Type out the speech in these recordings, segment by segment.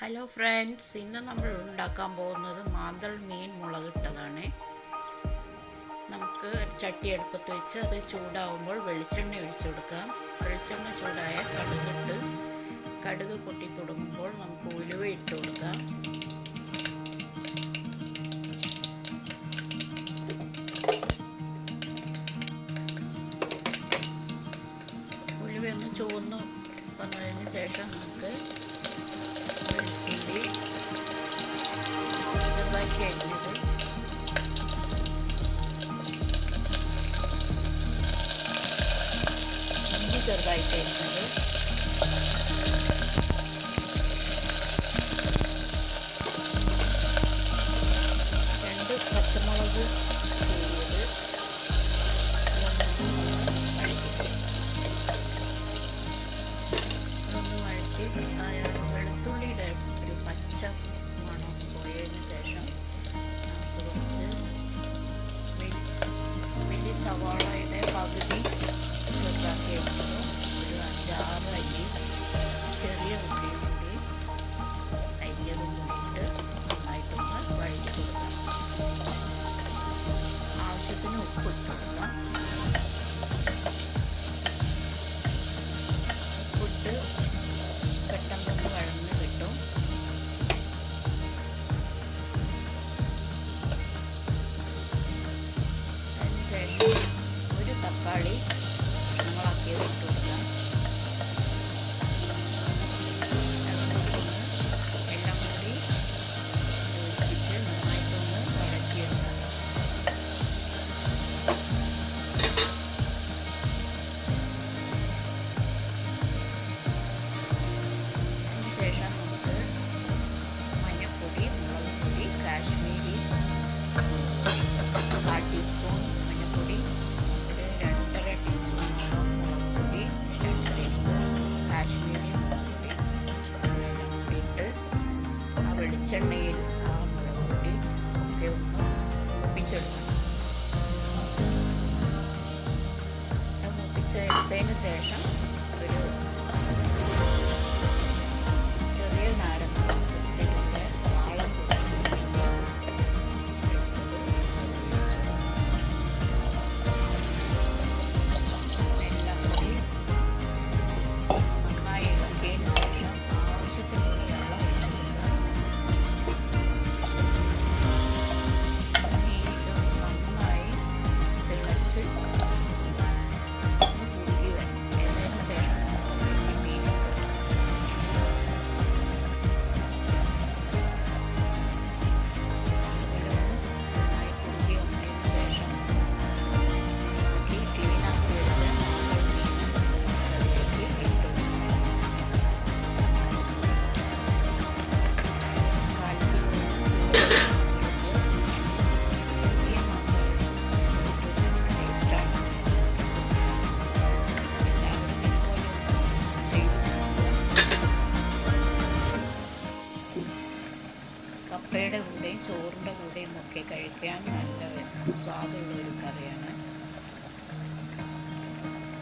Hello friends, ഇന്ന് നമ്മൾ ഉണ്ടാക്കാൻ പോകുന്നത് മാന്തൾ മീൻ മുളകിട്ടതാണ്. നമുക്ക് ചട്ടി അടുപ്പത്ത് വെച്ച് അത് ചൂടാവുമ്പോൾ വെളിച്ചെണ്ണ ഒഴിച്ചു കൊടുക്കാം. വെളിച്ചെണ്ണ ചൂടായ കടുക് പൊട്ടി തുടങ്ങുമ്പോൾ നമുക്ക് ഉലുവ ഇട്ട് കൊടുക്കാം. ഉലുവ ഒന്ന് ചുവന്ന് വന്നതിന് ശേഷം നമുക്ക് വെളുത്തുള്ളി ചെറുതാക്കി അരിഞ്ഞത്, ഇഞ്ചി ചെറുതായിട്ട് അരിഞ്ഞത്, രണ്ട് പച്ചമുളക് കീറിയത്, അതൊന്ന് വഴറ്റി വെളുത്തുള്ളിയുടെ ഒരു പച്ച മണം പോയതിന് ശേഷം നമുക്ക് കുറച്ച് വലിയ സവാളയുടെ പകുതി ചെറുതാക്കി വെച്ചതും ഒരു 5-6 അരി ചെറിയ ഉള്ളിയും കൂടി അരിഞ്ഞതും കൂടിയിട്ട് നന്നായിട്ടൊന്ന് വഴറ്റി കൊടുക്കാം. ആവശ്യത്തിന് ഉപ്പ് ഇട്ട് കൊടുക്കാം. ഉപ്പിട്ട് പെട്ടെന്നൊന്ന് വഴന്ന് കിട്ടും. അതിനുശേഷം ഒരു തക്കാളി നമ്മളാക്കിയത് ഇട്ട് കൊടുക്കാം. എല്ലാം കൂടി യോജിപ്പിച്ച് നന്നായിട്ടൊന്ന് വഴറ്റിയെടുക്കാം. അതിനുശേഷം നമുക്ക് മഞ്ഞൾപ്പൊടി, മുളക് പൊടി, കാശ്മീരി 1/4 ടീസ്പൂൺ മഞ്ഞൾപ്പൊടി, ഒരു 2.5 ടീസ്പൂണോളം മുളക് പൊടി, 2 ടീസ്പൂൺ കാശ്മീരി മുളക് പൊടി എല്ലാം കൂടി ഇട്ട് ആ വെളിച്ചെണ്ണയിൽ ആ മുളക് പൊടി ഒക്കെ ഒന്ന് മൂപ്പിച്ചെടുക്കണം. അത് മൂപ്പിച്ചെടുത്തതിന് ശേഷം ഒരു ചെറിയ നാരങ്ങ വലുപ്പത്തിലുള്ള വാളം എല്ലാം കൂടി നന്നായി ഇളക്കിയതിന് ശേഷം ആവശ്യത്തിനുള്ള വെള്ളം ഒഴിച്ചു കൊടുക്കുക. ഇനി ഇത് നന്നായി തിളച്ച് കുറുകി വന്നതിന് ശേഷം ഈ മീൻ നന്നായി കുറുകി വന്നതിന് ശേഷം ക്ലീനാക്കി വെച്ച മാന്തൾ മീൻ അതിലേക്ക് ഇട്ടു. 1/4 കിലോ ചെറിയ മാന്തൾ ടേസ്റ്റാണ്. എല്ലാവരും ഇതുപോലെ ചെയ്തു നോക്കുക. കപ്പയുടെ കൂടെയും ചോറിൻ്റെ കൂടെയും ഒക്കെ കഴിക്കാൻ നല്ല സ്വാദുള്ളൊരു കറിയാണ്.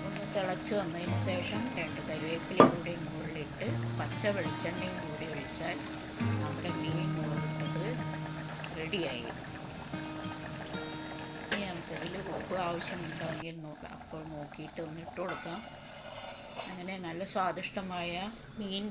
ഒന്ന് തിളച്ച് വന്നതിന് ശേഷം 2 കറിവേപ്പിലയും കൂടി മുകളിലിട്ട് പച്ച വെളിച്ചെണ്ണയും കൂടി ഒഴിച്ചാൽ നമ്മുടെ മീൻ മുളകിട്ടത് റെഡിയായി. ഇനി നമുക്കതിൽ ഉപ്പ് ആവശ്യമുണ്ടെങ്കിൽ അപ്പോൾ നോക്കിയിട്ട് ഒന്ന് ഇട്ട് കൊടുക്കാം. അങ്ങനെ നല്ല സ്വാദിഷ്ടമായ മീൻ